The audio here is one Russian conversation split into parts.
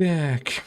Так.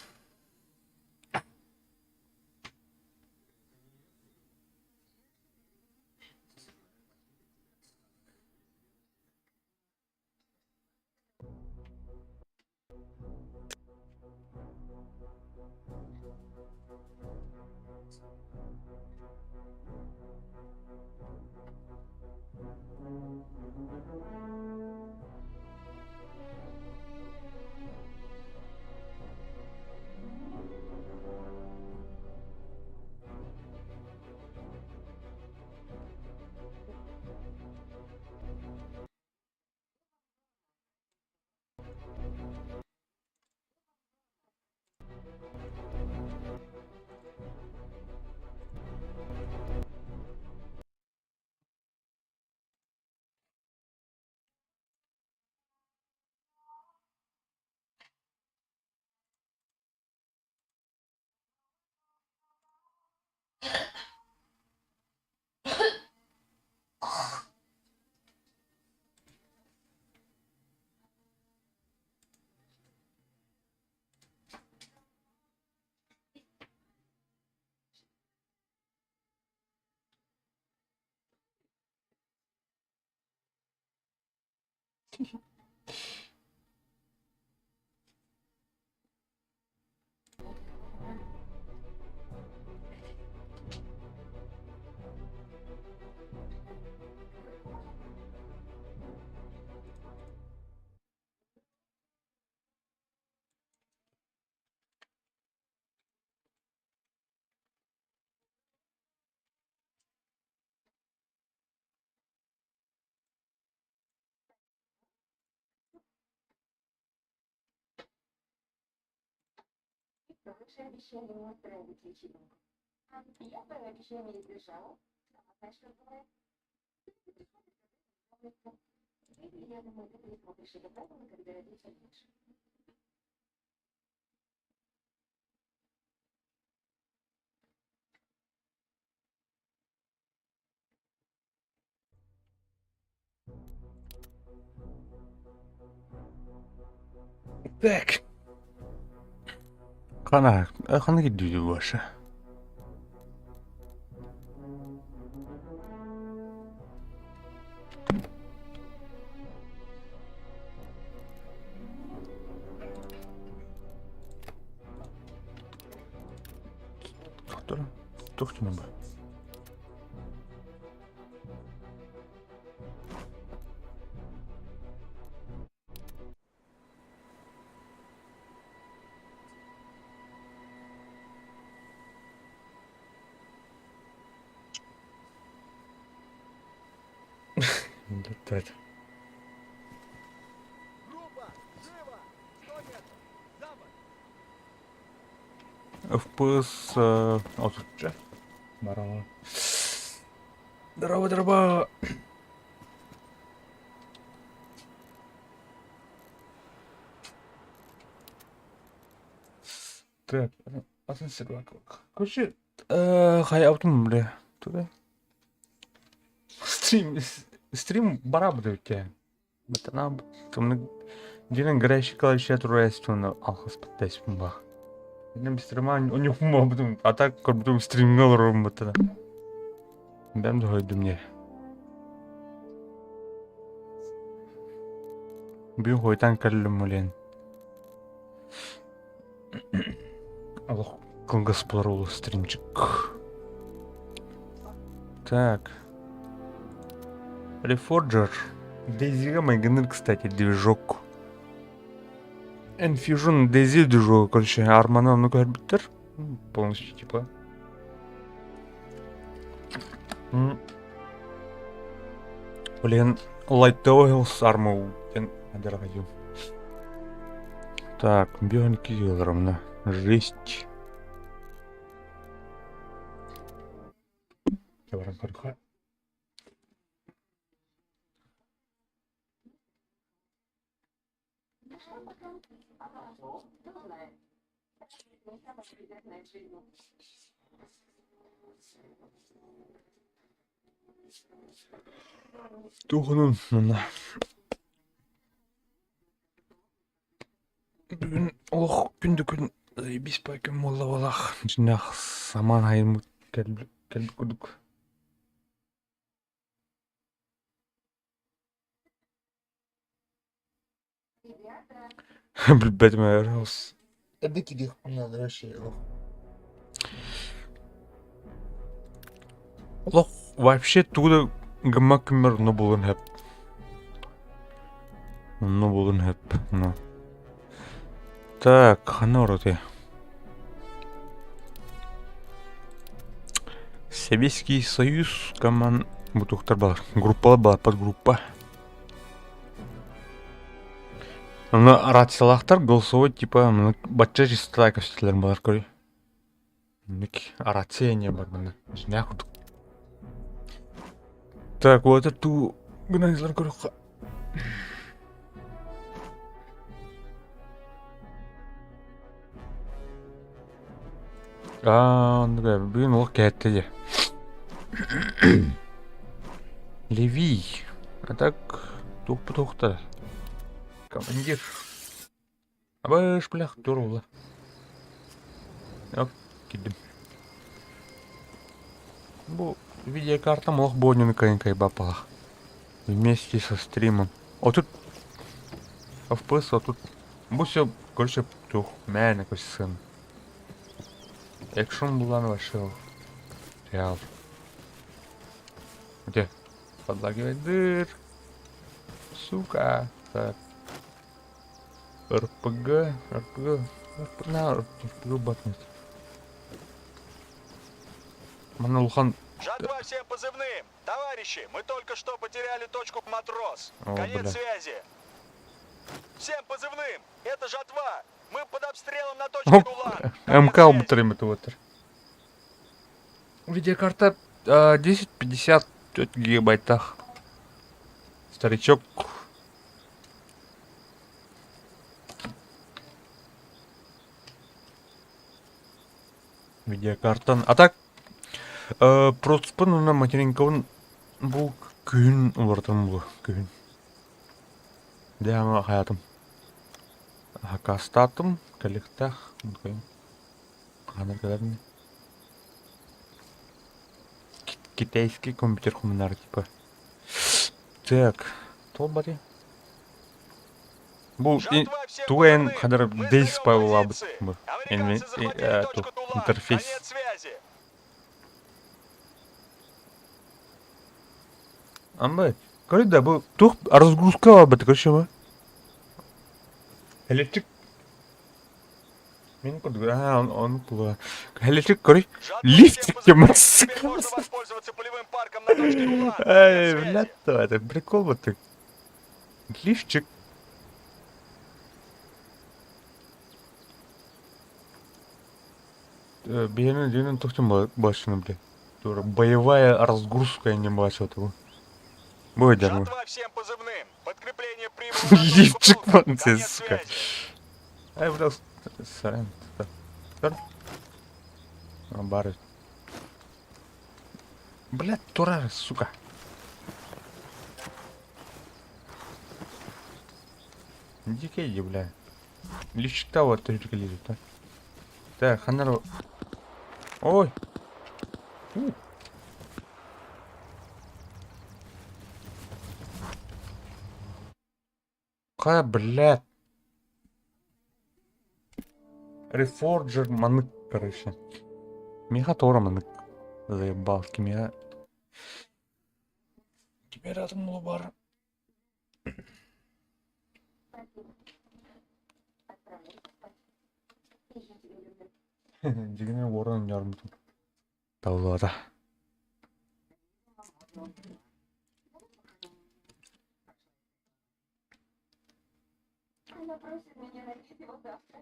Хорошее обещание не устраивает вечеринку. Я твое обещание избежала. А что бывает? Или, я думаю, ты пересмотришь это правило, когда родится лучше. Так. Kana gidiyor başı. Doktor. Doktor mu? Evet. Группа! Живо! 100 метров! Запад! FPS oturtacak. Merhaba. Здорово, здорово. Так, atın bak bak. Короче, hayatım bile. Туди. Стрім бара буде өткен. Бітана, кімні дінің грейші қалайша турайстуны алқыс біттеспін ба. Мен стрима ойнаппын ба бітім. А так көрбітім стримге олырым бітана. Ben de öldüm ya. Bir hoydan kallım ulen. Allah кылгас болар стримчик. Так. Reforger. Дейзига майгенер, кстати, движок. Enfusion Дейзи движок, короче, армана ну биттер. Полностью типа. Блин, Light Hills арму. Дорогаю. Так, бионики ровно. Жесть. Давай, Тухнун мына. Бүгін олық күнді күн заебись по кім молла болақ. Жинақ саман айымы кәлбі күдік. Ребята, Білбәдім әріс. Это кидих надо вообще. Олық вообще туды гымма кіммер ұны болын әп. Ұны болын әп. Так, қаны ұрады. Советский Союз команд... Бұтуқтар бар. Группалы бар, подгруппа. Мына рациялақтар голосовой типа батча жестілай көстелерін балар көрі. Рация не бар бұны. Жіне құдық. Так, вот эту гнайзлар көріққа. Ондыға бүгін ол кәтті де. Леви. А так, тоқты. Командир. Абаш, блях, дұрулы. Оп, кедім. Бұл видеокарта мог боненькая бапала. Вместе со стримом. А тут FPS, а тут... Бұл все, короче, тух, мәне көз сын. Экшн булан вообще. Реал. Где? Подлагивает дыр. Сука. Так. РПГ. На, РПГ батнет. Манулхан. Жатва всем позывным! Товарищи, мы только что потеряли точку матрос. О, Конец бля. связи. Всем позывным! Это жатва! Мы под обстрелом на точке Улан. Конец МК связи. бутырым это. Видеокарта 1050 гигабайтах. Старичок. Видеокартан. А так просто на материнковын бұл күйін олардың бұл күйін. Дәмі хаятым. Хакастатым, коллектах. Қанырғаларын. Китайский компьютер хуманар типа. Так, то бari. Бұл Жатва всем туэн позывным! қадар Мы дейс сдаем пайла позиции. бұл. Американцы захватили точку Тулан. Интерфейс. Конец связи. Амбай, короче, бұл тух разгрузка var бәті, короче, ма? Электрик. Мен көрдік, оны бұла. Электрик, короче, Жатва лифтик всем позывным. темасы. Теперь можно воспользоваться полевым парком на точке Улан. Ай, Конец связи. блядь, это прикол вот так. Лифчик. Бейнен тоқтым башыны, блядь. Тура боевая разгрузка, я не бачу этого. Будет дерьмо. Жатва всем позывным. Подкрепление прибыло. Лифчик, вон, Конец сука. связи. Ай, блядь, сорян. Бары. Блядь, тура, сука. Иди-ка иди, бля. Лифчик-то вот только лежит, да? Так, ханару. Ой. У. Блядь. Рефорджер манык, короче. Меха тора манык. Заебал, кемя. Теперь рядом бар. спасибо. Отправляйте спать. Я тебя люблю. Дегене орын ярмытым. Таулада. Она просит меня найти его завтра.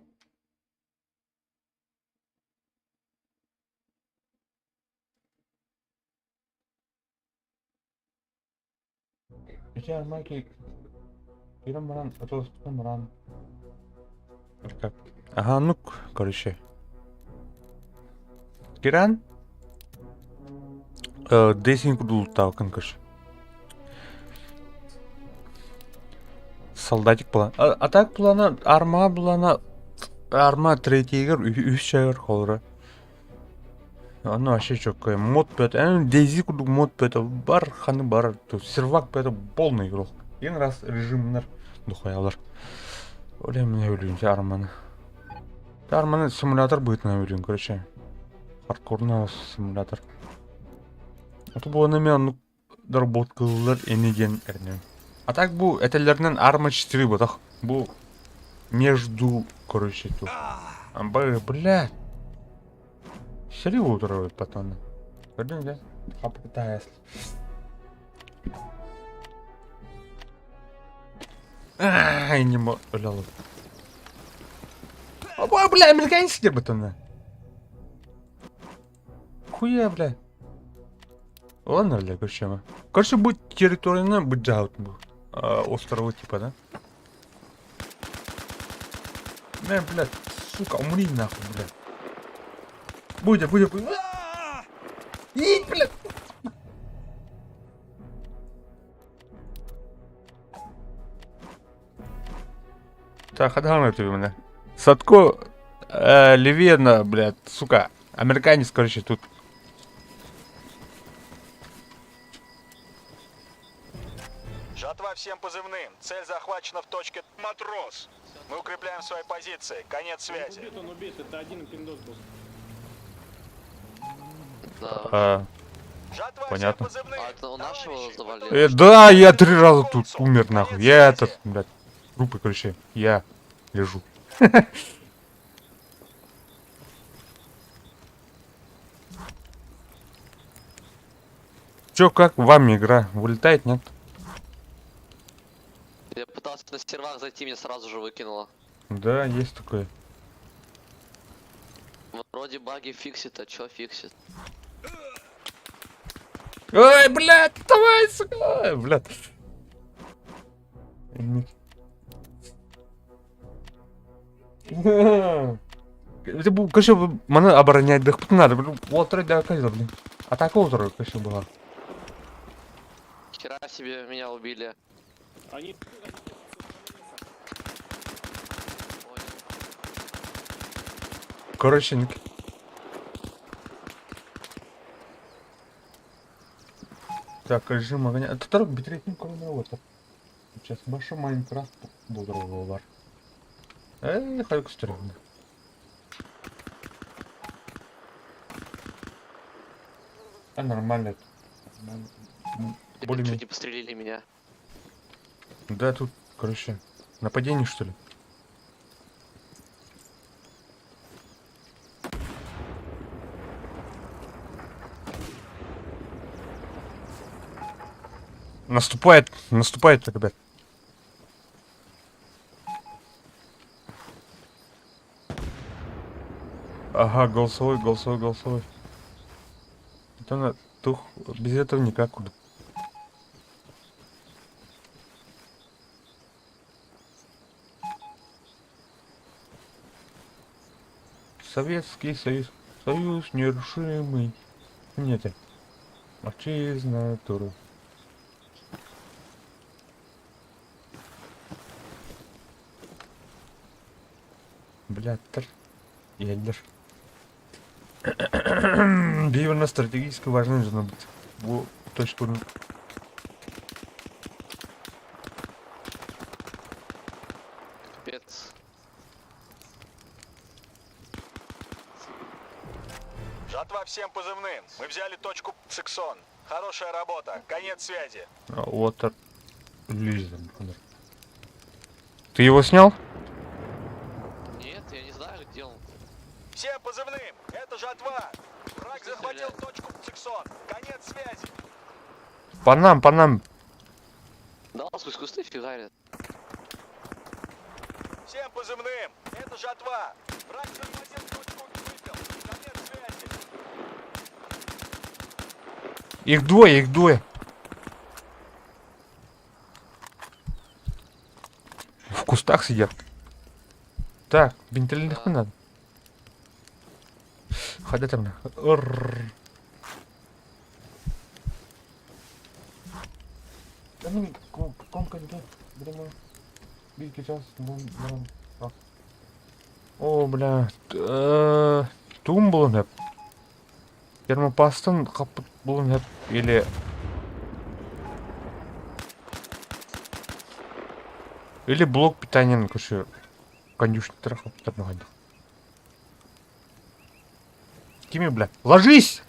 Я Майки. Ирам баран, отоступан баран. Как? Ага, ну, короче. Киран? Дейсинг дултау, короче. солдатик була. А так булана арма булана арма третьегер үс чагыр холра. Аны вообще чоккой мод бет. Дейзи куду мод бет бар ханы бар. То сервак бет полный игрок. Ең раз режимнар духаялар. Оле менә үлүнче арманы. Арманы симулятор будет на үлүн, короче. Хардкорный симулятор. Это было на меня доработкалар энеген эрнем. А так бу этелернен арма 4 бутах. Бу между, короче, тут. Блядь. Сели утро потом. Пойдем, да? Попытаюсь. Не могу. Бля, американец где бутона? Хуя, бля. Ладно, бля, короче. Короче, будет территория, будет джаут. Острова типа, да? Блядь, сука, умри нахуй, блядь. Будет. Идь, блядь. Так, отгадал тебе меня. Садко, левее на, блядь, сука. Американец, короче, тут. Жатва всем позывным. Цель захвачена в точке Матрос. Мы укрепляем свои позиции. Конец связи. Он убит, это один пиндос был. Жатва Понятно. всем позывным. А это у нашего завалили? Да, я 3 раза тут умер, нахуй. Я этот, блядь, трупы, короче, я лежу. Чё, как вам игра? Вылетает, нет? Я пытался на сервак зайти, меня сразу же выкинуло. Да, есть такое. Вроде баги фиксит, а чё фиксит? Ой, блядь, давай, сука, ой, блядь. Это был, конечно, маны оборонять да надо, блин, вот да, конечно, блин. Атака утро, конечно, была. Хера себе меня убили. Они... Короче, так, режим огня. Это второй битрейт, ну, кроме вот. Сейчас большой Майнкрафт был бар. Хайк стрёмно. Нормально. Более-менее. Пострелили меня. Да, тут, короче, нападение, что ли? Наступает, ребят. Ага, голосовой. Это на тух, без этого никак куда. Советский Союз. Союз нерушимый. Нет. Отчизна туру. Блядь, ядер. Бивер стратегически важно должно быть. Во, точку. Капец. Жатва всем позывным. Мы взяли точку Сиксон. Хорошая работа. Конец связи. Вот так. Ты его снял? Нет, я не знаю, где он. Всем позывным. Это Жатва. Враг захватил точку Сиксон. Конец связи. По нам. Да, он сквозь кусты фигарит. Всем позывным. Это Жатва. Враг захватил точку Выпил. Конец связи. Их двое. В кустах сидят. Так, бентельных Да. надо. Ходи там. Да ну, комка, да, Сейчас. О, бля. Тум болун hep. Термопастын капыт болун hep или блок питания көшө конюшниктер каптырмаган. Кими, бля? Ложись!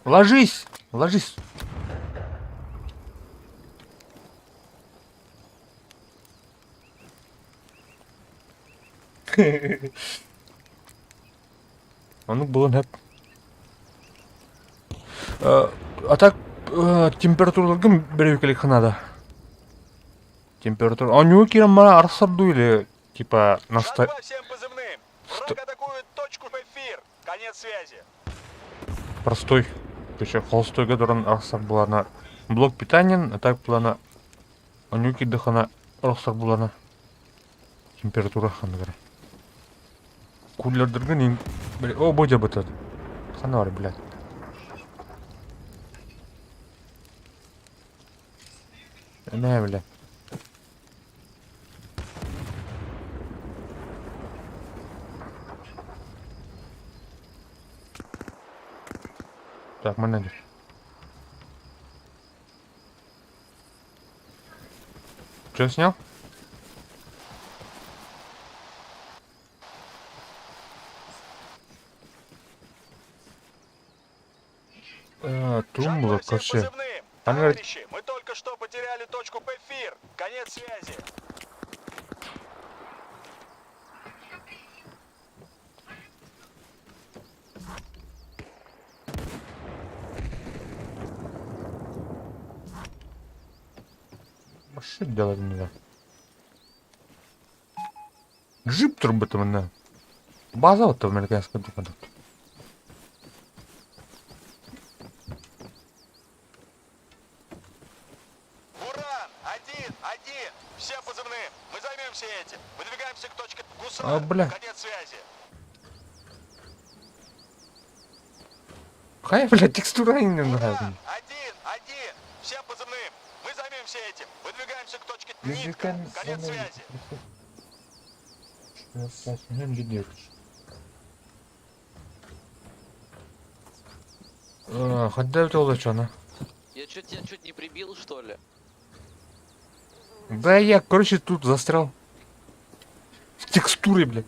Ложись! Ложись! Анук болон hep. А так температуралар ким берекелик ханада? Температура. А у него кирам мара арсарду или типа наста... Жатва всем позывным. Враг атакует точку в эфир. Конец связи. Простой. Еще холстой, который арсар была на блок питания, а так была на анюки дыхана арсар была на температура ханагара. Кулер дыргын. О, бодя бытат. Ханар, блядь. Не, бля. Так, менеджер. Что снял? Тумбла, Жатва всем коше. позывным. Она говорит- Товарищи, мы только что потеряли точку в эфир. Конец связи. Что делать надо? Джип турбы-то мене. База вот американская духана. Буран, один. Всем позывным. Мы займемся этим. Выдвигаемся к точке Гусар. бля. Конец связи. Хай, блядь, текстура не нравится. Буран, один. Всем позывным. Мы займемся этим. Выдвигаемся к точке Нитка. Конец связи. Хотя это улучшено. Я тебя чуть не прибил, что ли? Да я, короче, тут застрял. В текстуре, блядь.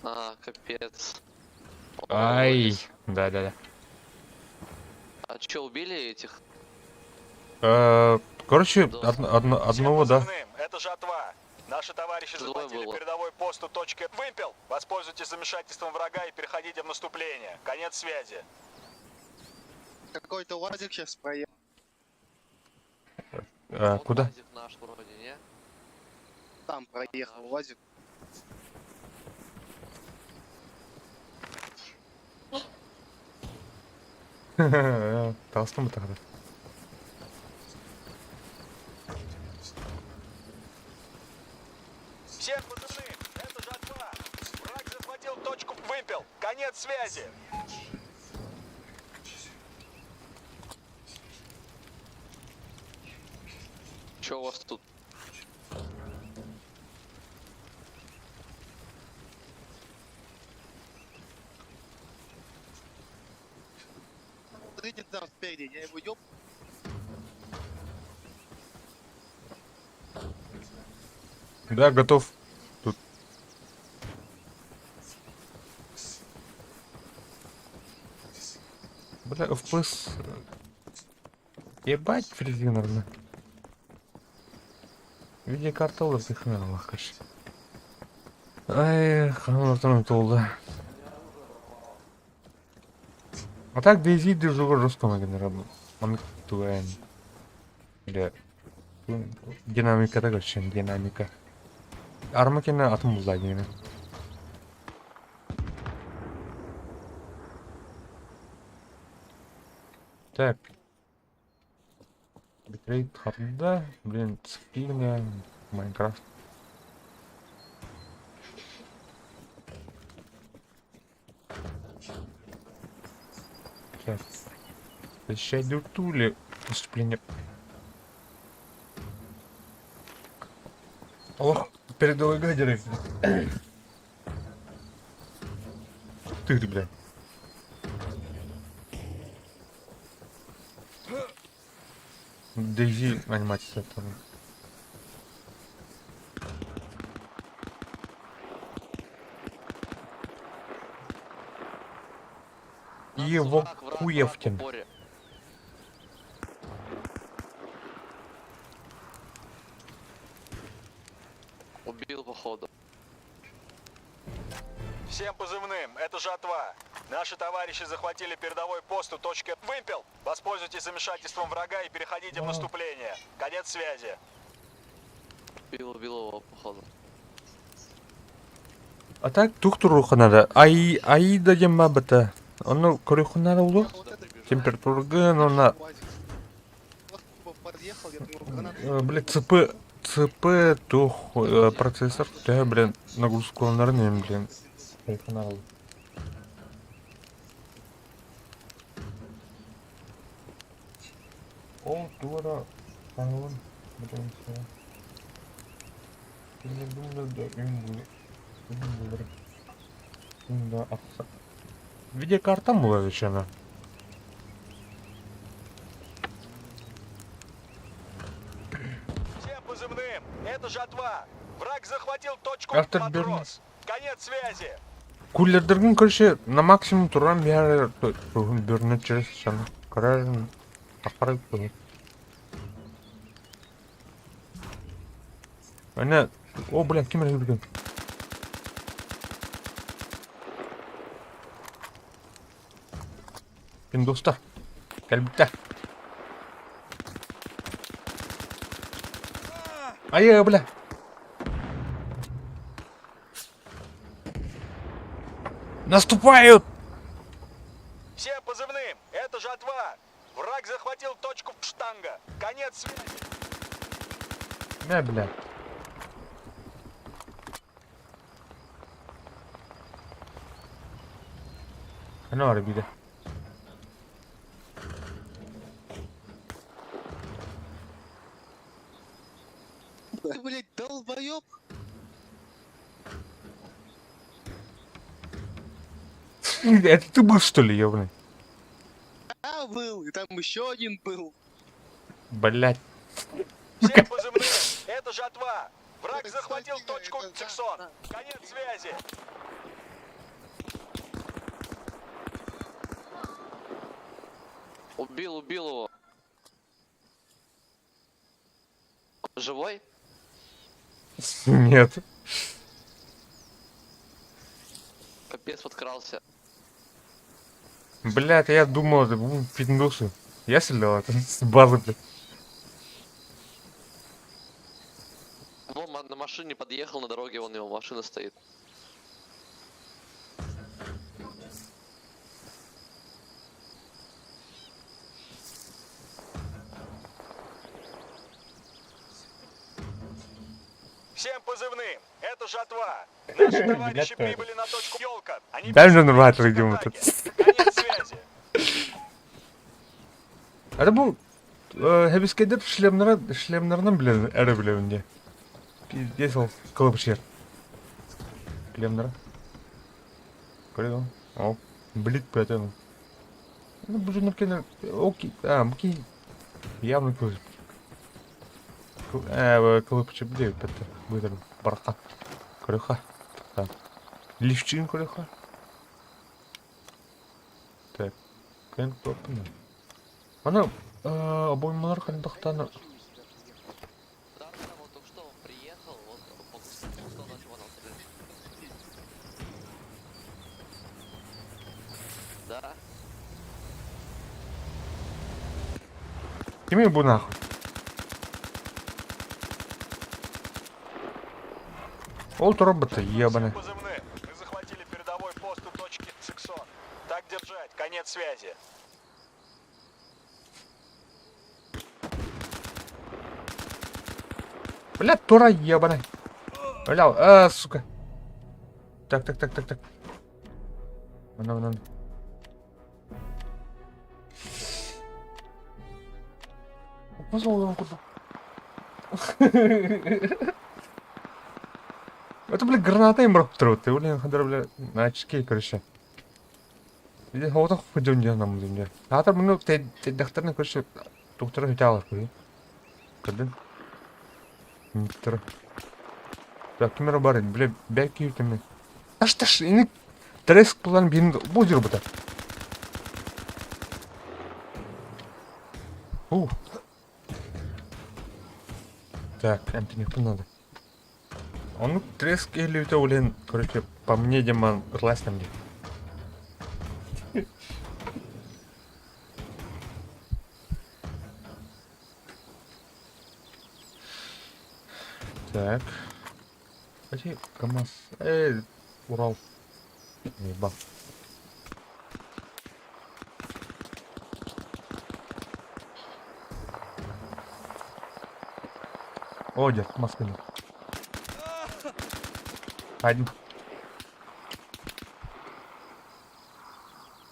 А, капец. Ай. Да. А чё, убили этих? Короче, Да. одного, Всем да. позывным. Это жатва. Наши товарищи Двое захватили было. передовой пост у точки Вымпел. Воспользуйтесь замешательством врага и переходите в наступление. Конец связи. Какой-то лазик сейчас проехал. Вот Куда? Вазик наш вроде, не? Там проехал лазик. Толстым тогда. Всем позывным. Это жатва. Враг захватил точку Вымпел. Конец связи. Чё у вас тут? Смотрите там спереди, я его ёб... Да, готов. Тут. Бля, FPS. Ебать, фрезин, наверное. Видеокарта олар технология лахкаш. Ай, ханатым толды. А так DayZ жүруге жоспарлаган рабы. Мамик туган. Или динамикада короче, динамика. Армакені атым бұздай деймін. Так. Битрейт хатында, блин, цифрина, Майнкрафт. Так. Защищать дуртули. Выступление. Ох, передовой гадеры. Ты, блядь. Дейзи анимация тоже. Нас Его враг в Куевкин. упоре. Убил походу. Всем позывным, это жатва. Наши товарищи захватили передовой пост у точки «Вымпел». Воспользуйтесь замешательством врага и переходите в наступление. Конец связи. Убил его походу. А так туктуруханада. Ай деген ба біті. Оны көріхунада ұлы. Вот это Температургын, оны... УАЗик. Вот подъехал, я думал, гранаты. Блядь, ЦП, тух, процессор. Да, блядь, нагрузку онларын, блядь. Көріхунада ұлы. Ол туара саңылын. Блядь, все. Я думаю, да, им будет. Да, ақса. Видеокарта была еще она. Всем позывным, это жатва. Враг захватил точку Автоберн. «Матрос». Конец связи. Кулердердің көрше на максимум туран бәрі бөріне через шаны. Қарайын. Ақпарат болады. Әне, о, блядь, кем жүрген? Достар, кәлбітті. Ай, бля. Наступают! Всем позывным, это жатва. Враг захватил точку штанга. Конец связи. Бля. Ну, ребята. Ты, блядь, долбоёб. Это ты был, что ли, ёбаный? Я был, и там еще один был. Блять. Всем позывным, это жатва. Враг захватил точку Это Циксон. Конец связи. Убил его. Живой? Нет. Капец подкрался. Блять, я думал, это будут пиндусы. Я стрелял это с базы, блядь. Вон на машине подъехал на дороге, вон его машина стоит. Всем позывным, это жатва. Наши товарищи прибыли на точку Ёлка. Они Даже бежали нормально в идем атаке. этот. Конец связи. Это был... Хебискейдер шлемнарынан біледі, әрі білемінде. Пиздец ол қылып жер. Шлемнары. Көреді ол. О, білет бәтен. Ну, бұл жөніп кені... Окей, мұки... Явно көз. Қылып жер біле бәтті. Бұйдыр барқа. Көріға. Лифчин көріға. Так. Кән көпіні. Ана... обоймалар қандықтаны... Да, вот только что он приехал, вот по что начал он стрелять. Да. Кеме бұл нахуй? Ол роботы, ебаны. Всем позывным, мы захватили передовой пост у точки Циксон. Так держать, конец связи. Бля, тура ебаный. Бля, сука. Так. Вон. Позвал его куда. Это, бля, граната им брахтырып, ты, блин, хадар, бля, на очки, короче. Иди, хавата хуйдем нам, блин. Хатар, ну, ты докторный, короче, доктора хотел, хуй. Кадын? Доктор. Так, кемера бар, бля, бәки ютами. Таш, ini треск план бин бузер бута. Так, Антони, что надо? Он треск или это, блин, короче, по мне, Диман, классно мне. Так. Пойди, КамАЗ. Урал. Ебал. О, дед, Москвин. Один.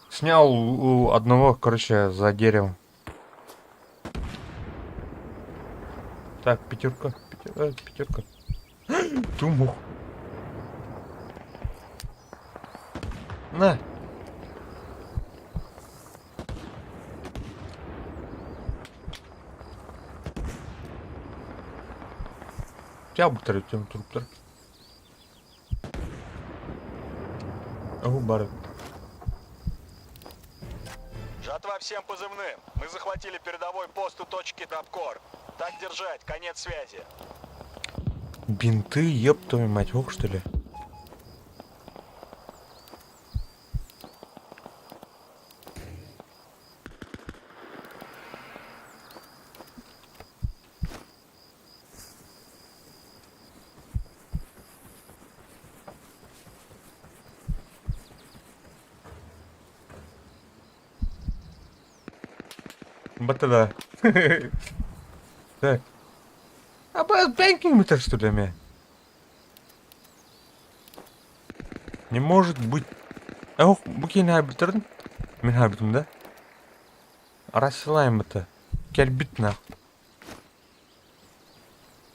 Снял у одного, короче, за деревом. Так, пятерка. Пятерка. Тумух. На. Тебя бы третьем труптер. Бары. Жатва всем позывным. Мы захватили передовой пост у точки Топкор. Так держать, конец связи. Бинты, еб твою мать, ох, что ли? Батада. Так. А бэнкинг что ли, мне? Не может быть. Ох, букин хабитерн. Мен хабитим, да? Рассылаем это. Кельбит нах.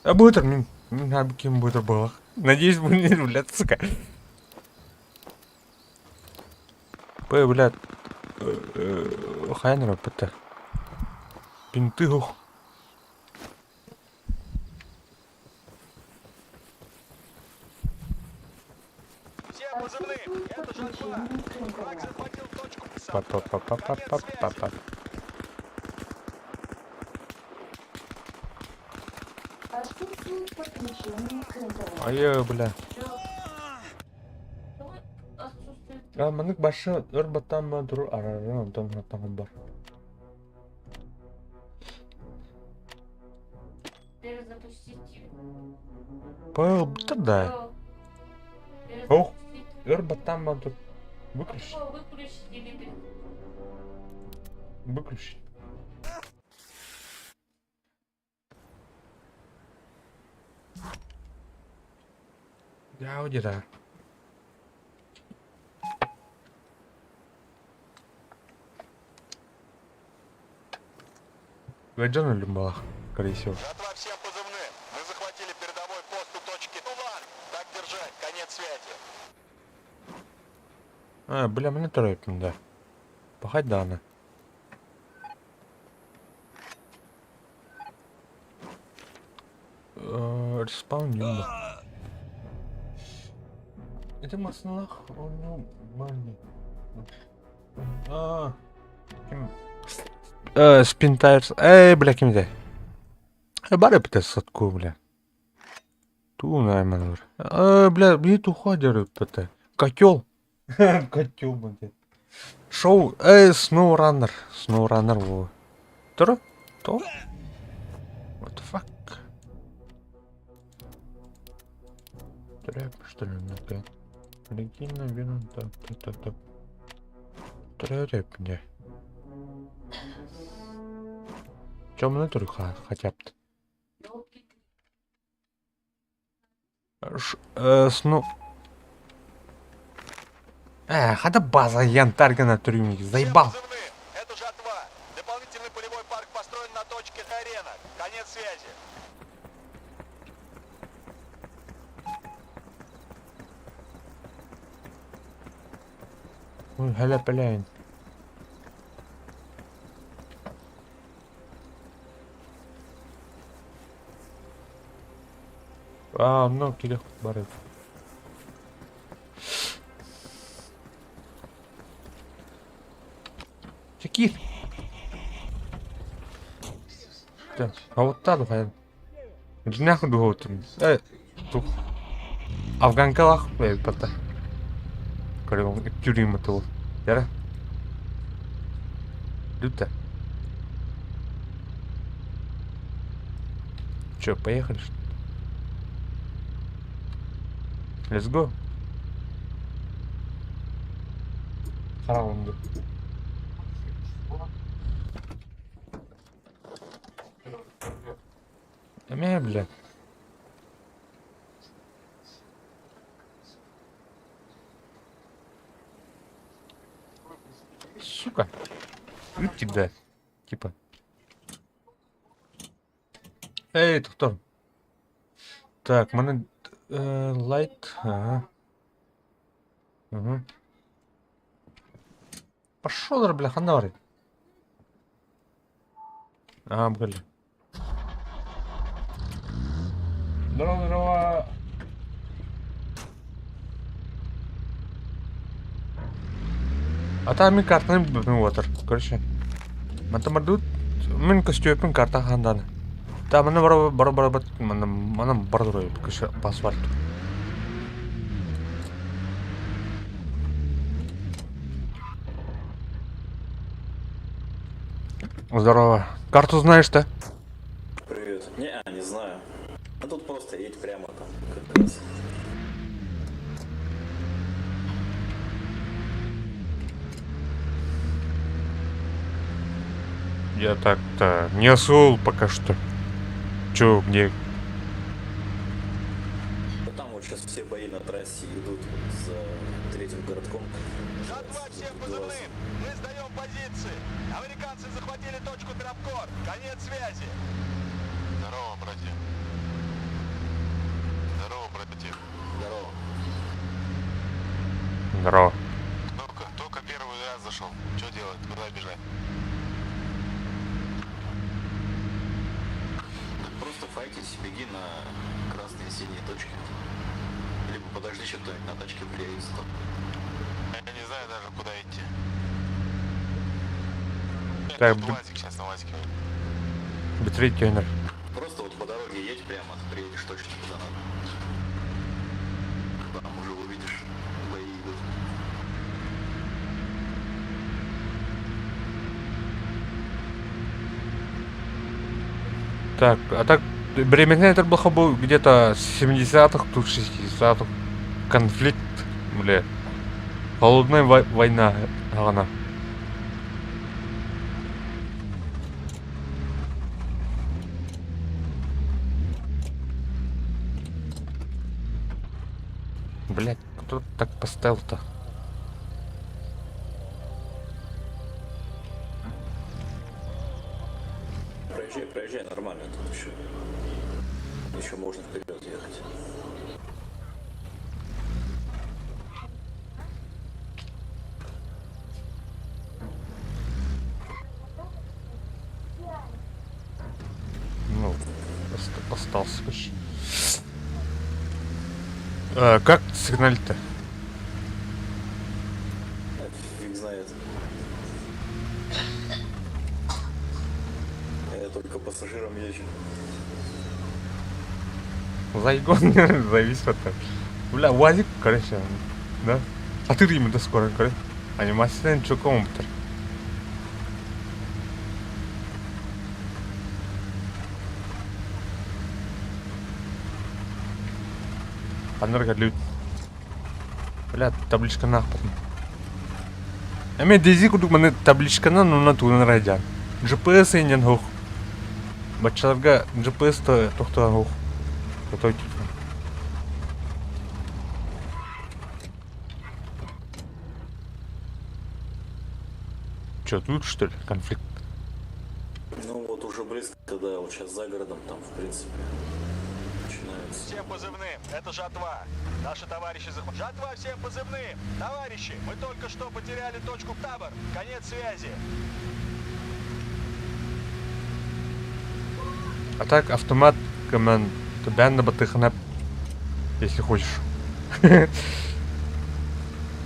А бутер, мен хабиким бутер балах. Надеюсь, вы не рулят, сука. П, блядь. Хайнера, пта. Пинты, ух. Всем позывным. Это Жатва. Враг захватил точку. Па-па-па-па-па-па-па. Отсутствует подключение к интернету. Ай, бля. Отсутствует. Манык башы өр-баттан ба тұру арары онтан хаттан бар. Перезапустить. Пэл, бітір да. Ох, өр-баттан ба тұр. Выключи. Выключить или Выключи. Я удира. Гаджан или мало, скорее всего. Жатва всем позывным. Мы захватили передовой пост у точки Туван. Так держать, конец связи. Бля, мене торопим, да. Пахать дана. Респаун лимба. Это маслах, он нормальный. Спинтайрс. Бля, кем-то. Бары питать садку, бля. Ту найман. Бля, мне тухо дерут питать. Котел. Котел, блядь. Шоу, Сноураннер. Сноураннер, во. Что? То? What the fuck? Трэп, что ли, ну-ка. Оригинально, вино, так. Трэп, не. Чё мы натуры хотя бы? Сну... хада база янтарга на трюме, заебал. Всем позывным. Это Жатва. Дополнительный полевой парк построен на точке Арена. Конец связи. Ой, галя пеляйн. Ну, келех барып. Чекир. Так, а вот та духай. Жинах духотун. Тух. Афганкалах пата. Короче, тюрьма то. Яра. Люта. Чё, поехали? Что ли? Let's go. Хараунду. Бля. Сука. Тебя. Типа. Эй, ты кто? Так, мене лайт. Ага. Угу. Пошел, бля, ханаври. Бля. Здорово, здорово. Ата ми картаны бөтөн отыр. Короче. Матамадут мен көстөпүн карта ханданы. Та мына бар мына бар дурой көшө паспорт. Здорово. Карту знаешь, да? Привет. Не знаю. А тут просто едь прямо там, как раз. Я так-то не освоил пока что. Чё, где? Да там вот сейчас все бои на трассе идут вот за третьим городком. Жатва всем позывным! Мы сдаем позиции! Американцы захватили точку Трапкор! Конец связи! Здорово, братья. Здорово, братья. Здорово. Здорово. Только первый раз зашел. Что делать? Куда бежать? Просто файтись, беги на красные и синие точки. Либо подожди, что кто-нибудь на тачке приедет. Я не знаю даже, куда идти. Так, Лазик сейчас на лазике. Битвей тюнер. Просто вот по дороге едь прямо, приедешь точно куда надо. Там уже увидишь, бои идут. Так, а так Бременхейтер был где-то с 70-х, тут 60-х. Конфликт, бля. Холодная война, она. Блять, кто так поставил-то? Проезжай нормально, тут еще можно вперед ехать. Ну, остался почти. Как сигналить-то? Фиг знает. Я только пассажиром езжу. Зайгон завис от этого. Бля, УАЗик, короче, да? А ты именно скоро, короче. Анимация ничего компьютер. Анарга лют. Бля, табличка нахуй. Мен дези кудук мене табличканы нуна туган радиан. GPS инен хук. Бачаларга GPS-то тоқтаған хук. Тотой телефон. Чё, тут что ли конфликт? Ну вот уже близко, да, вот сейчас за городом там в принципе начинают. Всем позывным, это жатва. Наши товарищи Жатва всем позывным. Товарищи, мы только что потеряли точку табор. Конец связи. А так автомат команд бәнді бытыхынап, если хочешь.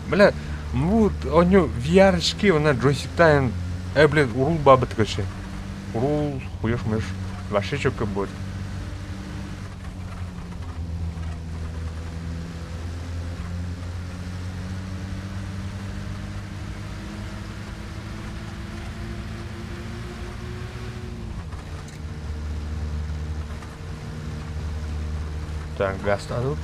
Бля, ну он VR-шки, он джойстиктайн, блин, урул бабы короче. Урул, хуешь мышь. Вообще чё как будет. Так, газ тут.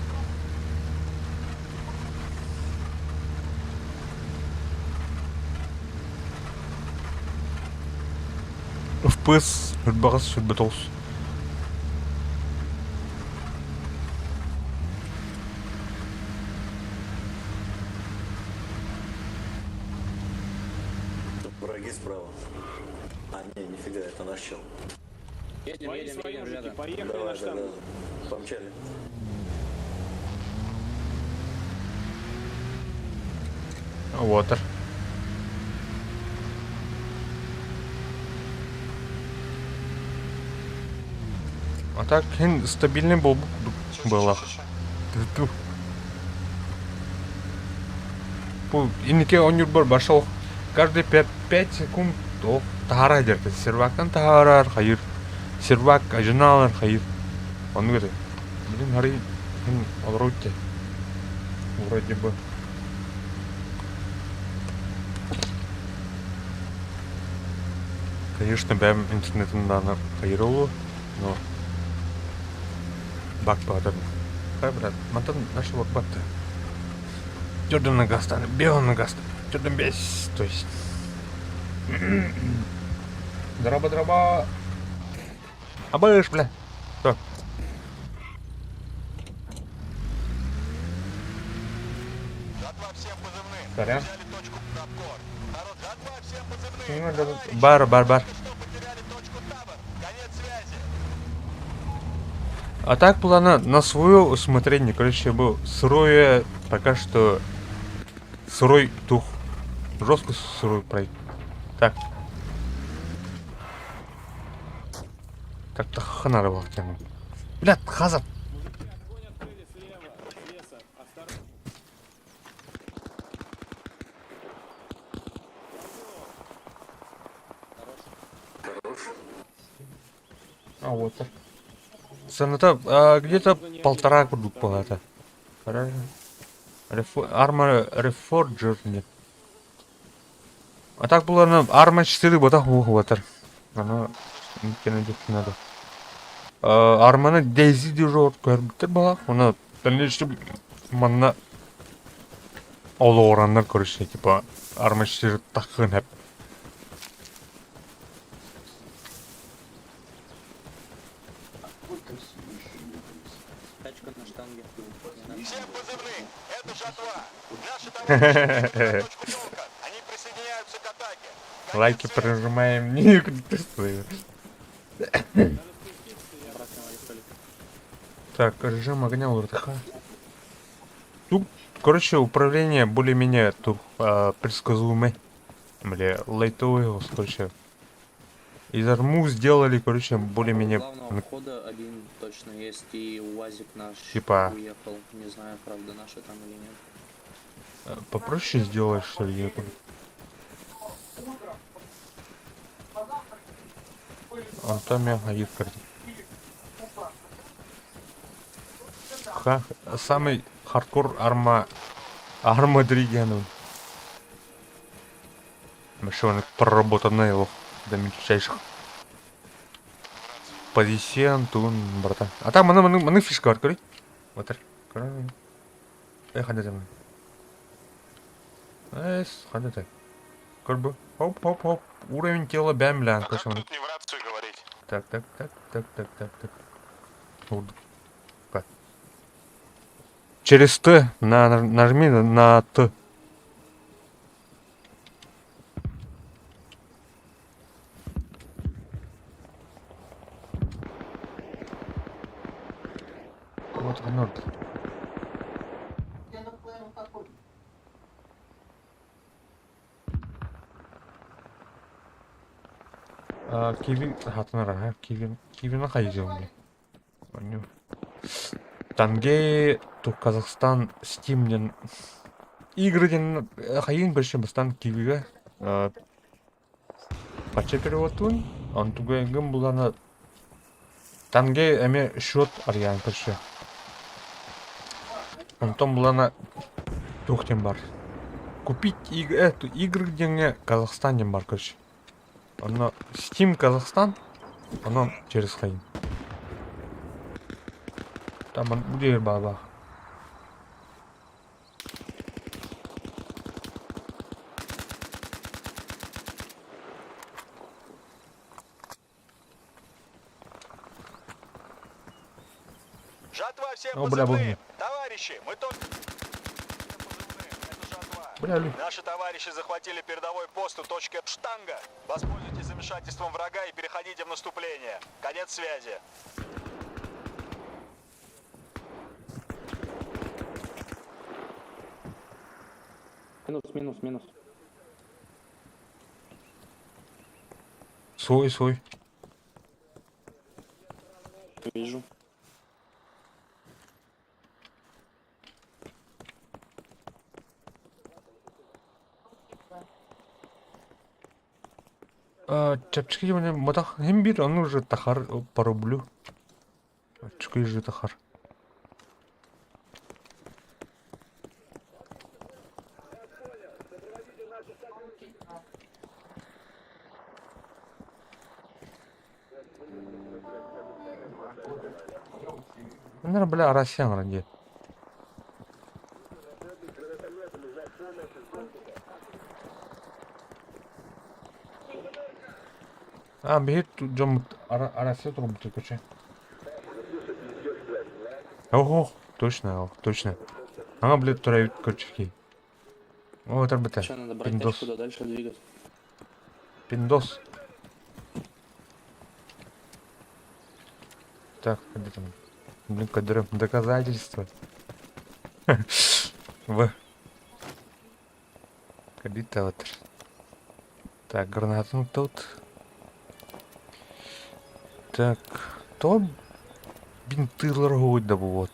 FPS, барас, что бетос. Враги справа. А, не, нифига, это наш чел. Свои мужики, поехали на Давай, штанг. Помчали. Water. А так стабильный был было. Инке он юрбар башал. Каждые 5 секунд то тахара дерт. Сервактан тахарар хайыр. Сервак ажиналар хайыр. Он говорит, блин, хари алротте. Вроде бы. Конечно, бәм интернетін даны қайырылу, но бак бағдар. Қай, брат, мантан наши бак бакты. Жордан на гастаны, беон на гасты, жордан бес, то есть. Дроба. Абыш, бля. Что? Жатва всем позывным. Сорян. Взяли точку Табкор. Народ, жатва всем позывным. Товарищи, Бар. только что потеряли точку табор. Конец связи. А так было на свое усмотрение, короче, был сырое, пока что сырой дух. Жестко сырой проект. Так. Как-то хана было тему. Блядь, хаза. Мужики, огонь открыли слева, с леса. Осторожно. А вот так. Саната, где-то 1,5 курдук было это. Арма Reforger нет. А так было на Арма 4 бота хугватер. Она не надо. Арманы Дейзи дежур көрбүттер бала. Она дальнейшем манна олорандар короче, типа Арма 4 такын хеп. Тачка на штанге. Всем позывным, это жатва. Наши товарищи на точку толка. Они присоединяются к атаке. Конец Лайки связи. прожимаем, никуда ты стоишь. Так, режим огня УРТХ. Тут, короче, управление более-менее тут предсказуемое. Бля, лайтовый, короче. Из арму сделали, короче, более-менее. Главного входа один точно есть, и УАЗик наш Типа. уехал. Не знаю, правда, наши там или нет. Попроще сделать, что ли, это. Антомия Аид самый хардкор армадригену. Машина проработанная его до мельчайших. Позицион, тун, брата. А там мы фишка открыть. Вот так. Ходи за мной. Ходи так. Как бы. Хоп. Уровень тела бямля. Тут не в рацию говорить. Так. Вот. Так. Через Т нажми на Т. Вот оно. Я напомню, какой. Кивин хатнара, Кивин хайзонги. Понял. Танге то Казахстан Steam'нен игрден хайын большой бастан Кивига пача переводун. Он тугай гым булана Танге эме счет арьян перше. Онтон булана тухтен бар. Купить эту игры где Казахстане бар короче. Оно Steam Казахстан, оно через хайын. Там он где баба. Жатва всем О, бля, позывным. бля. Товарищи, мы только... Это жатва. Бля, Лю. Наши товарищи захватили передовой пост у точки Штанга. Воспользуйтесь замешательством врага и переходите в наступление. Конец связи. Минус. Свой. Вижу. Чапчики мне мотах химбир, он уже тахар по рублю. Чукай же тахар. Наверное, бля, Россиян ради. Бегит джом Россия трубу короче. Ого, точно. Блядь, туравит, короче. О, это РБТ. Что надо брать Пиндос. тачку, да, дальше двигаться? Пиндос. Так, где там? Блин, кадры, доказательства. Кадита вот. Так, гранату тут. Так, то бинты ларгуют да вот.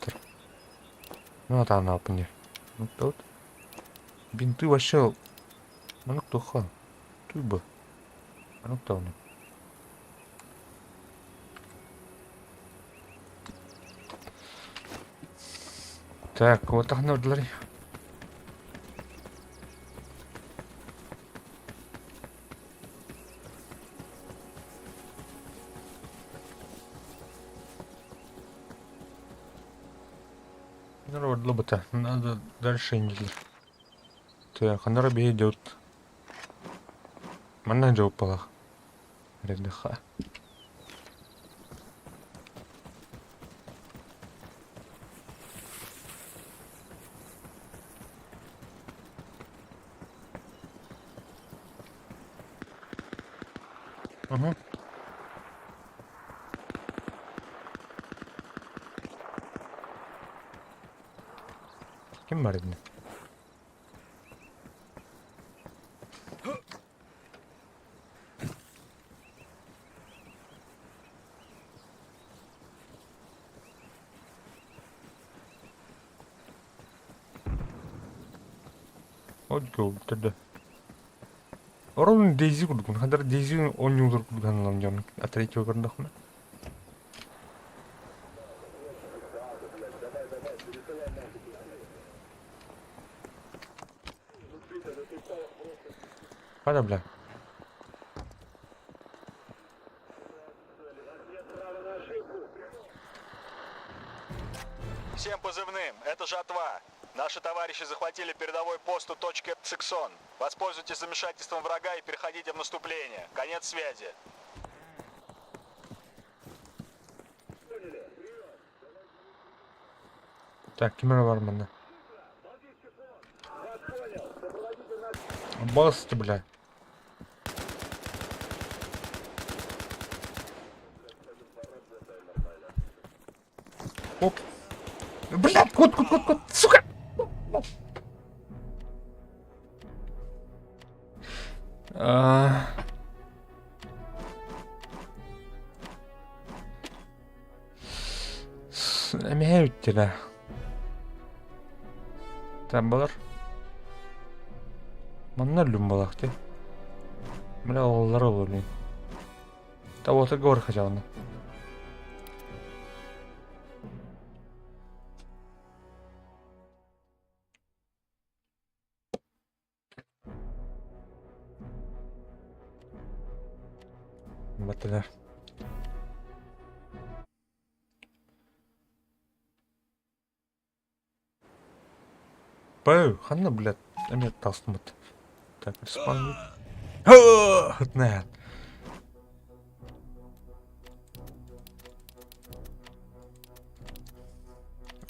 Ну, это она мне. Ну, тут. Бинты вообще. Ну, кто ха? Ты бы. А ну, кто он? Так, вот так надо говорить. Народ, лобота, надо дальше не. Так, она идет. Mana jauh pala. Redha. Kim var edin? Ojo, tidak. Orang Daisy kudu kan, hadar Daisy on user kudu kan lanjut. Atau itu kan dah mana? Pada belah. Всем позывным, это Жатва. Наши товарищи захватили передовой пост у точки Циксон. Воспользуйтесь замешательством врага и переходите в наступление. Конец связи. Так, kimler var bende? Bastı bile. Hop. Блядь, кот, сука! Эме үттеле. Там болар. Манна люм балак те. Менә оғылар олы. Та вот и говор хажауна. Бәтелер. Бәу, ханна, блядь, әмет тастымыт. Так, респаун. Хытнәт.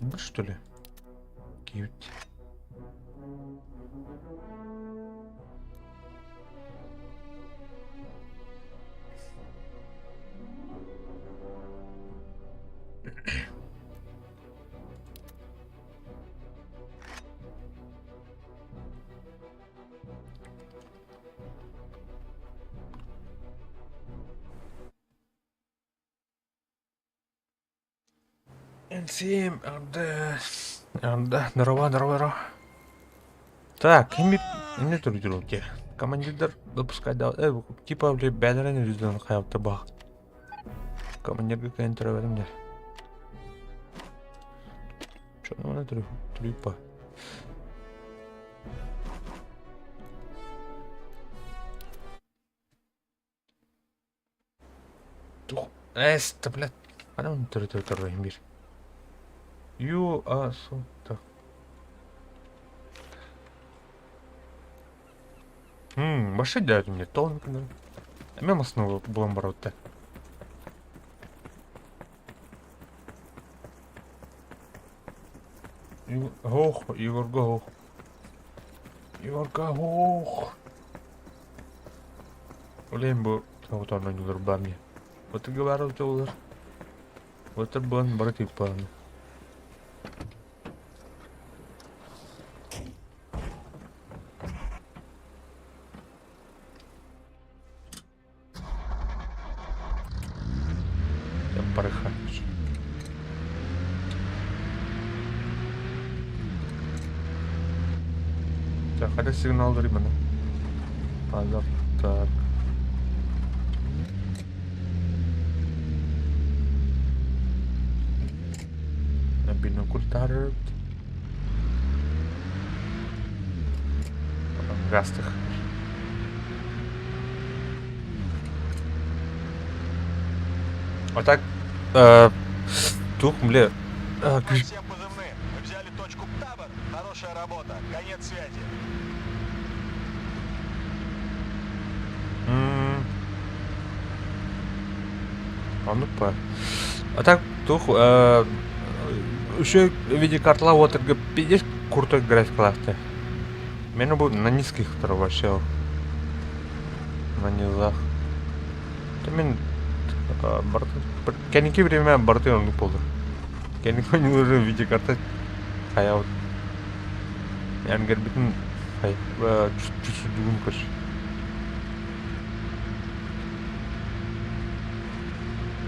Ну что ли? Кьют. Н7, анда, здорово. Так, не трудите. Командир допускать, да, типа, блядь, бедренный резон, хайп-то бах. Командир какая-нибудь трава мне. Чё, ну, на трюпа. Тух, это, блядь, а ну, трюпа, мир. You are so tough. Маши дядь мне тонко, да. А мимо снова бомбарот-то. Егорга ох. Блин, бы, вот оно не горбами. Вот и говорил, что удар. Вот это был брат и пан. Порыхаешь. Так, ada сигнал dari mana? Alat tak. Binokul taruh. Гастых. Вот так. Тух, бля. Всем позывным. Мы взяли точку Птабор. Хорошая работа. Конец связи. Ну па. А так, тух, еще видеокартла вот это пиздец крутой играть классно. Меня будет на низких вообще. На низах. Это мен кеники время борты он не ползал. Кеники не нужен видеокарта. Хаяут. Я не говорю, битен хай чуть-чуть дугун каш.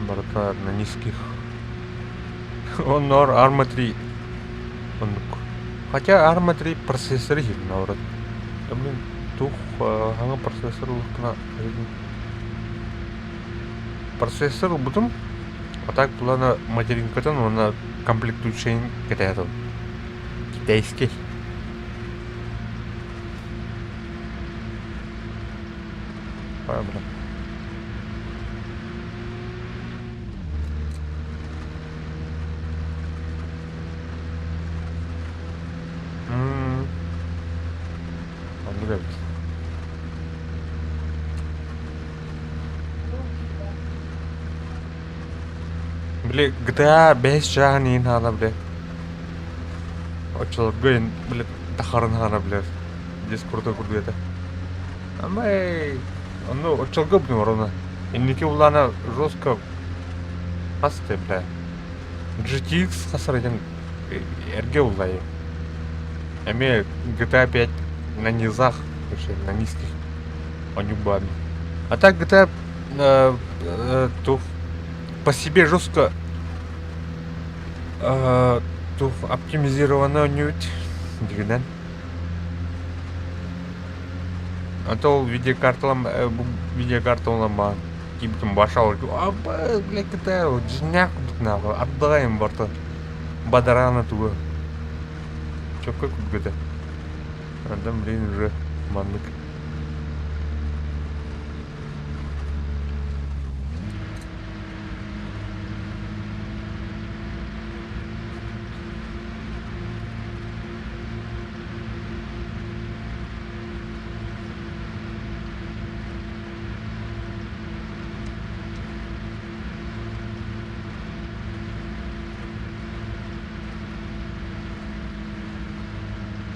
Борта на низких. Он нор Arma 3. Хотя Arma 3 процессоры есть на урод. Да блин, тух, ага процессор кна. Процессор бутым. А так плана материнкадан она комплектующий китайский. Китайский. Правильно. Бля, GTA 5 жағын ең ғана, бля. Очылырға ең, бля, тақарын ғана, бля. Дискорда көрдеді. Амай, ну, очылға бұдың орына. Енеке ұлана жестко қасты, бля. GTX қасыр едің Эрге улай. Эми GTA 5 на низах, вообще на низких, онюбами. А так GTA то по себе жестко то оптимизировано нють дегенен. А то видеокарталама кибтим башал. А бля, GTA жняк нахуй, отдаем борта. Бадарана туга. Чё, как тут GTA? А там, блин, уже маннык.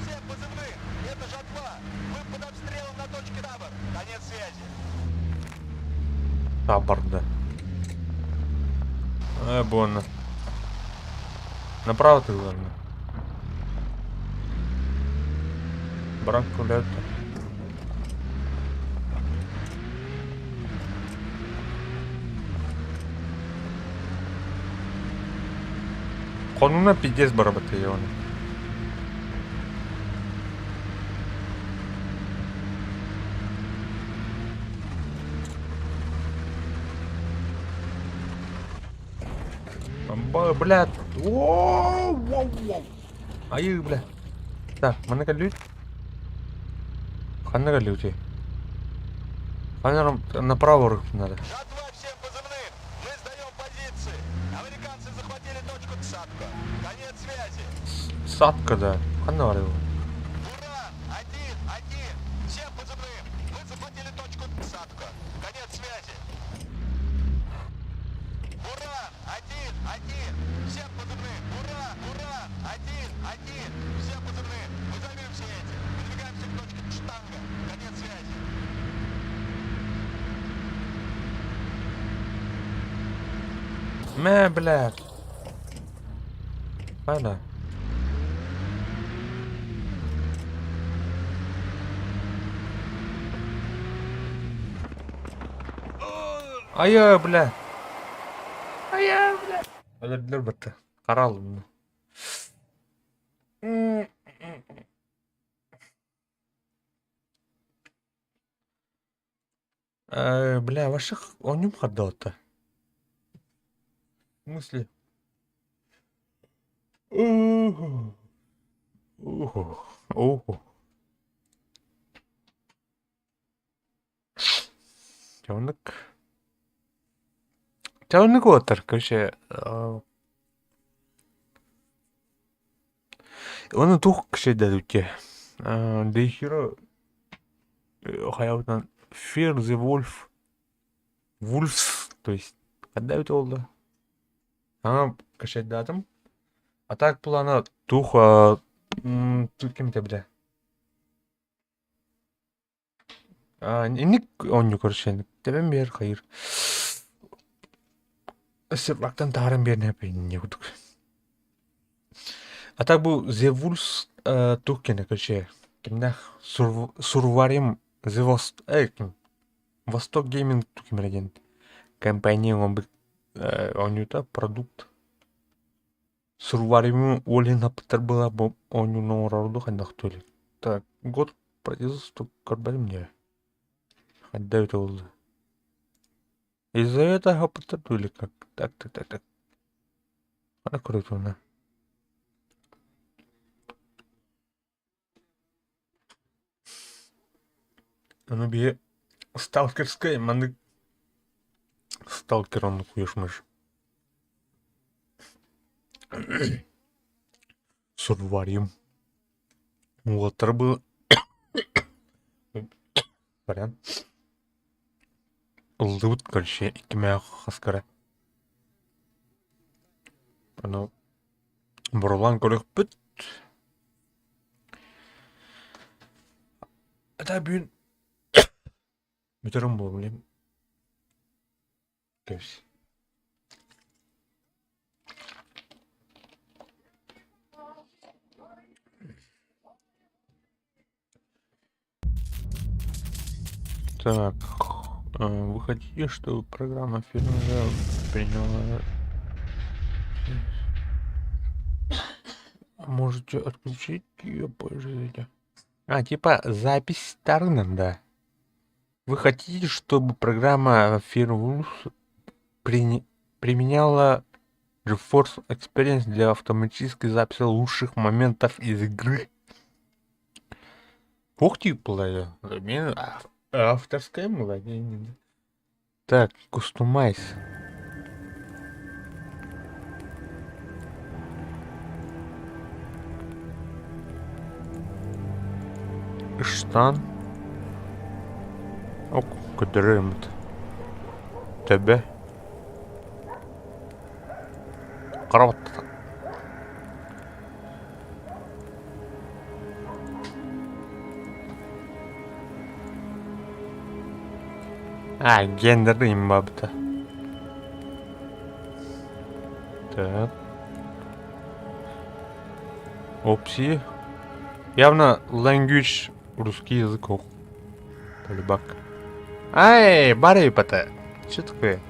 Всем позывным! Это жатва! Вы под обстрелом на точке табор! Конец связи! Таборда. Бонна. Направо ты, главное. Бранко лето. Конуна пиздец барабатайона. Блядь. Воу. Ай, бля. Так, mana kalıyor? Ханна kalıyor. Ханна направо рыхнуть надо. Жатва всем позывным! Мы сдаем позиции! Американцы захватили точку Цапка! Конец связи! Садка, да. Ханна var ya. Ура! 1-1! Всем позывным! Мы захватили точку Цапка! Конец связи! Ура! 1-1! Всем позывным! Ура! 1-1! Всем позывным! Мы займем все эти! Выдвигаемся к точке Штанга! Конец связи! Блядь. Ладно. Ая, бля. Öldürdüler battı. Karal bunu. Бля, ваших он ходил-то. В смысле? Ого. Çavunluk otur köşe. Onu çok şey dedi ki. Değişir hayattan Fear the Wolf. Wolves, то есть. Когда это oldu? Ага, кашет дадым. А так бұл ана тух тут кем бля. Ник он не короче. Тебен бер хайыр. Сырбактан таарым берне не кудук. А так бұл The Wolves тух кене короче. Кемнах сурварим The Восток Гейминг тух кемреден. Компания он бы онюта продукт. Сурвариму олин аптар была бо оню норорду хандах толи. Так, год производства карбалим не. Отдают его. Из-за этого аптар или как? Так. Она круто, да. Ну бе сталкерская маны. Сталкер он куешь мышь. Сурварим. Уотер был. Вариант. Лут, короче, икмя хаскара. Ну, Бурлан көрек бүт. Это бүйін. Бүтерім бұл, білем. Көз. Так, вы хотите, чтобы программа фирмы приняла... Можете отключить ее позже. Типа запись сторон, да. Вы хотите, чтобы программа фирмы применяла GeForce Experience для автоматической записи лучших моментов из игры? Ух ты, плеер. Авторское мгновение. Так, кустомайз. Штан. О, кадремт. Тебе. Крот. Гендер имбабта. Так. Опции. Явно language русский язык. Полибак. Барипата. Что такое?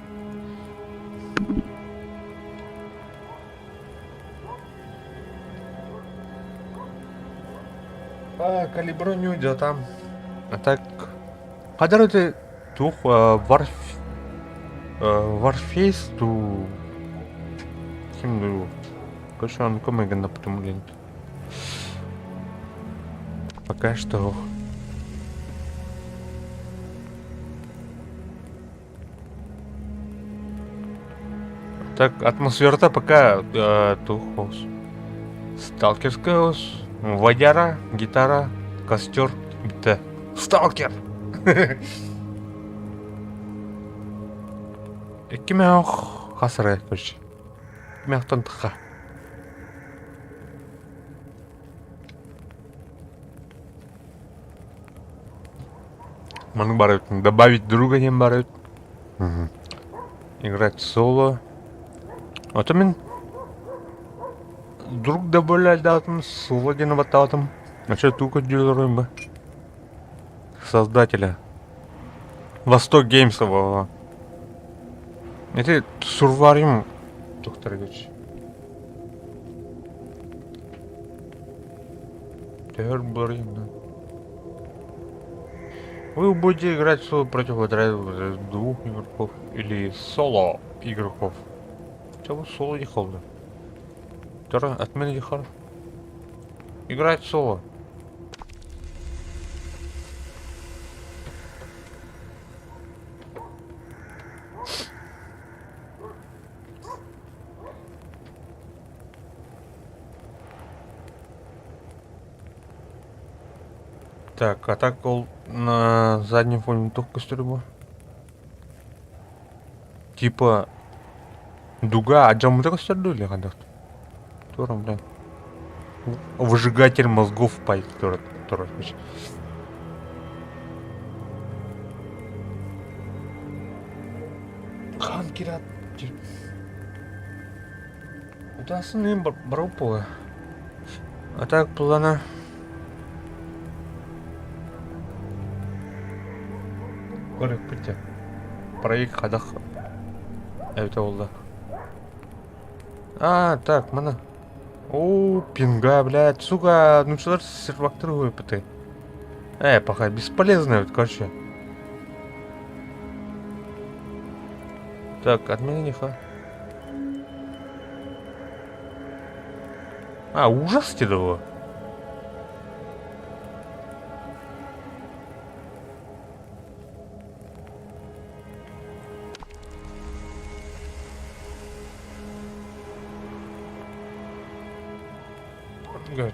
Калибро не уйдет там. А так. Когда ты тух Warface ту. Кем короче, он комыган потом лент. Пока что. Так, атмосфера-то пока тухос. Сталкерская водяра, гитара, костер. Да. Сталкер! Кимях хасре, короче. Кимях тантха. Ман барают. Добавить друга не барают. Играть соло. Вот именно. Друг добавляет, да, там соло один там. А что тука делаем бы? Создателя. Восток Геймсового. Это сурварим, доктор Ильич. Тербарим, да. Вы будете играть соло против отряда двух игроков или соло игроков. Чего соло не холодно? Второе, отмените хар. Играть соло. Так, а так на заднем фоне только стрельба. Типа дуга, а джаму так стрельнули когда? Туром, блин. Выжигатель мозгов пайк, который. Хан кират. Это основные бропы. А так плана. Горек путя. Проект хадах. Это олда. Так, мана. О, пинга, блядь, сука, ну что за сервактор выпыты? Пока бесполезно, вот, короче. Так, отмени ха. Ужас тебе. Good.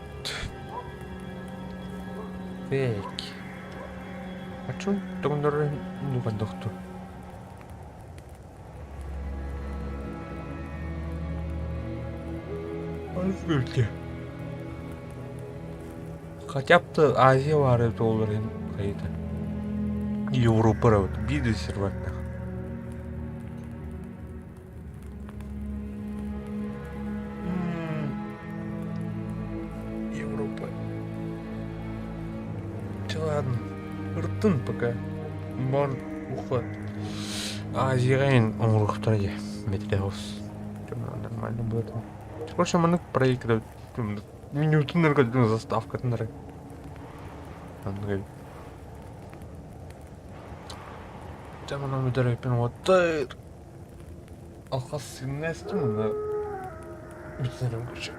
Fake. А чё там ну доктор? Хотя бы Азия var это olur kayıta. Европа вот биды сервакта. Европа. Ладно. Ртын пока. Мон ухо. Азиген оңрухтар я. Метреус. Нормально будет. Короче, мы проигрывать. Минуту на заставка. Тамам ударай пен вот. Алхасиннестим на. Битнерим короче.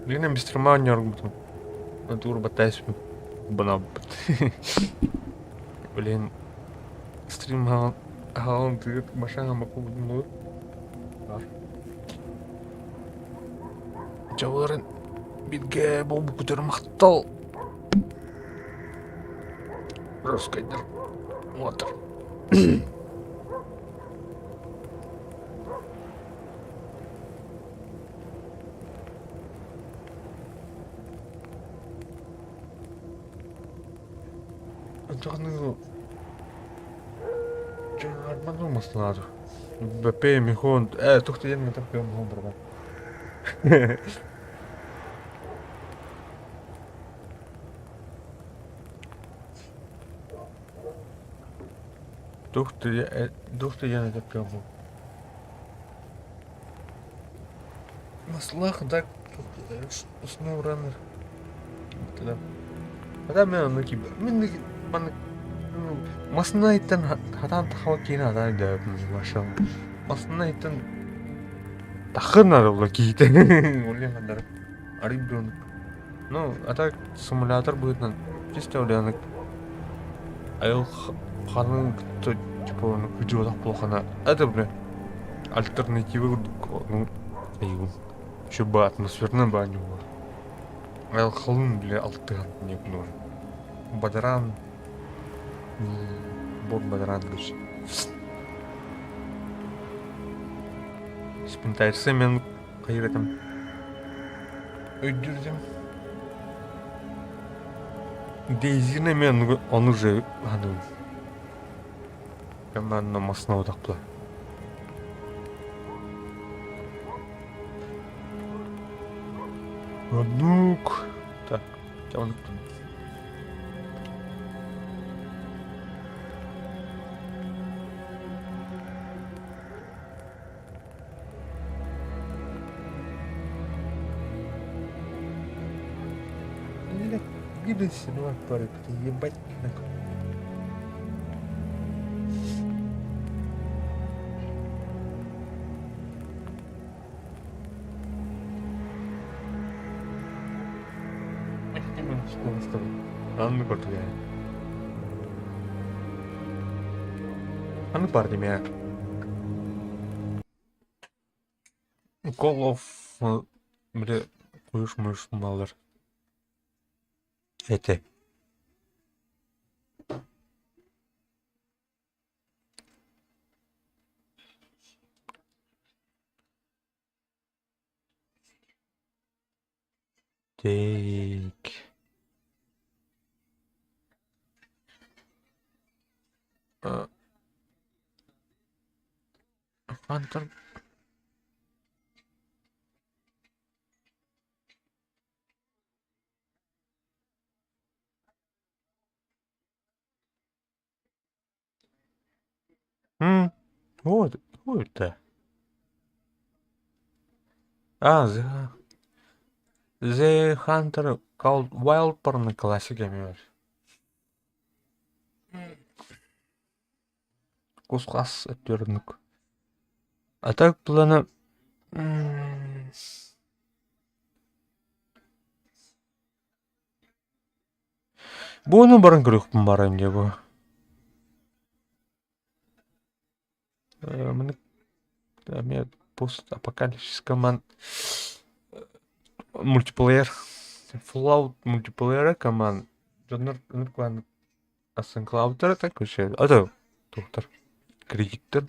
Линем бистромания аргументом. Натура батайсим. Банаб. Блин. Стрим хаун ты машина маку ну. Жаварын битге бомбу көтер мактал. Роскайдар. Вот. Jangan mana masalah tu. BP mihon, tuh tu yang kita pilih mihon berapa? Tuh tu yang kita pilih. Masalah dak snow runner. Tidak. Ada mana nak mana mana Масна итэн хатан тахава кина да да машин. Масна итэн тахна ла ките. Улин хандар. Арибдон. Ну, а так симулятор будет на чисто улянок. Айл ханын то типа на видео плохо на. Это бля альтернативы ну аю. Чуба атмосферная баню. Айл халын бля алтыган не нужен. Бадран Бог бадран гыш. Спинтайсы мен кайратым. Өйдүрдүм. Дейзине мен он уже ану. Мен на масна одакпла. Однук. Так, я он Гидайся, ну парик, ты ебать нахуй. Что с тобой? Анны португал. Анны парни меня. Call of... Бля, куешь мышь малар. Это. Так. Фантом. Вот это. The Hunter called Wild Porn классиками. Кускас отвернук. А так плана. Буну барын көрүк барын деп. Мне пост-апокалипсис команд мультиплеер. Fallout мультиплеера команд. Жонор клан Асенклаутер так вообще. А да, доктор. Кредитор.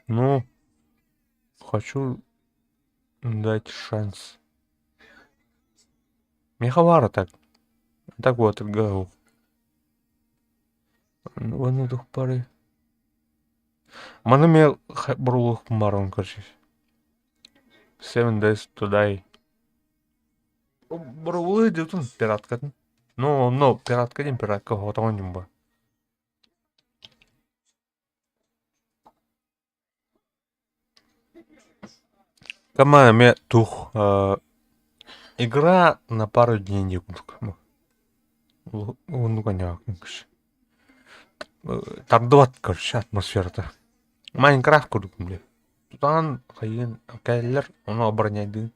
Ну, хочу дать шанс. Мехавара так. Так вот, гау. Вон дух пары. Mana me buruluq marun короче. 7 Days to Die. Бурулы дейтін пиратка. Но пиратка дейін пиратка отауын дейін ба. Команда мне тух. Игра на пару дней не буду. Ну, конечно. Тардыват, короче, атмосферата. Майнкрафт курдук, бля. Тутан хайын кайлер, оны обороняйды.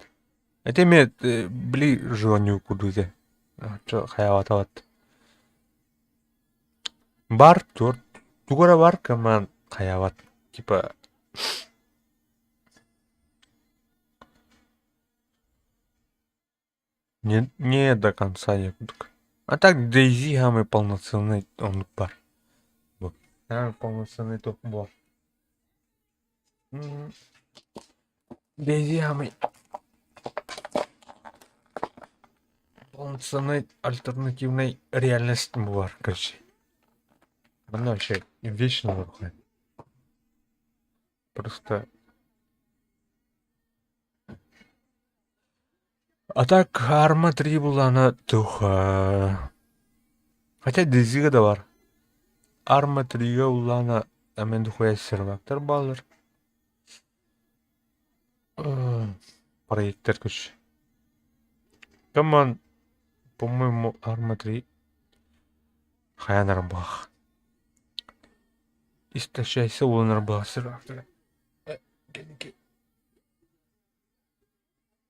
Это мне, бли, желанию курдуйте. Чо, хаяватават. Бар, тугора бар, команд хаяват. Типа... Не до конца я курдук. А так, Дейзи хамы полноценный, он бар. Вот. Полноценный топ бар. Дейзи хамы полноценной альтернативной реальности бар, короче. Она вообще вечно выходит. Просто... А так, Арма 3 была на туха. Хотя Дейзига да бар. Арма 3 была на амен духуя сервактор балыр. Проекттер күш. Команд, по-моему, Арма 3 хаянар бах. Истощайся улынар бах сервактор.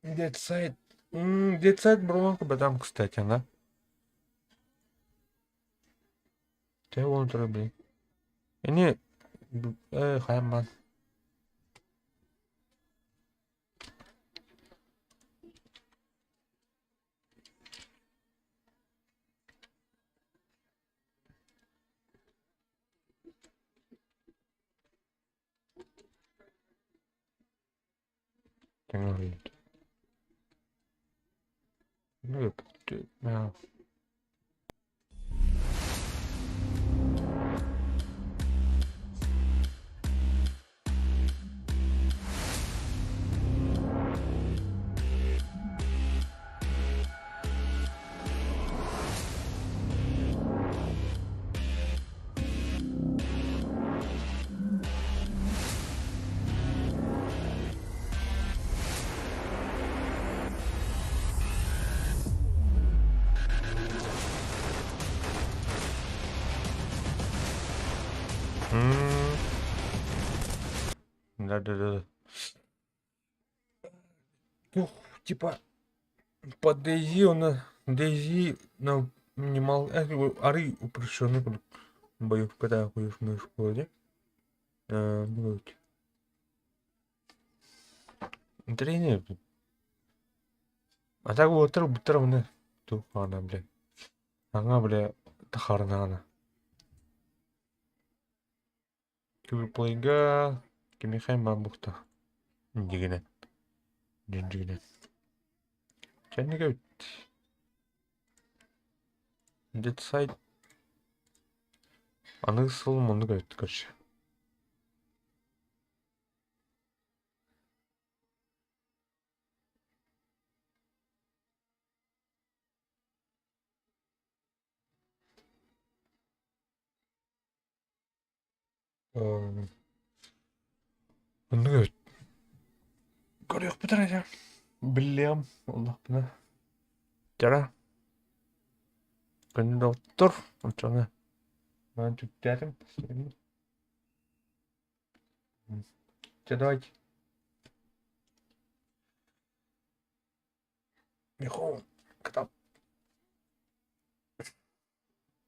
Дедсайд. Дедсайд бронка бадам, кстати, ага. Те он блин. Не, хайман. Ну, Да. Ну, типа, по Дейзи Дейзи на минимал... Ары упрощенный боев, когда ходишь в школе. Ну, тренер. А так вот, бутырмны. Тухана, бля. Ага, бля, тахарнана. Кюрплейга... Кемихай мамбухта. Дигіне. Дигіне. Кәнеге өт. Дедсайд. Аны сыл мұны өт, көрші. Мұны өт. Көрек бұтыр әже. Білем, Allah бұны. Жара. Күнді оттыр. Ұлчаны. Mən tüklərim. Давайте. Михон, кітап.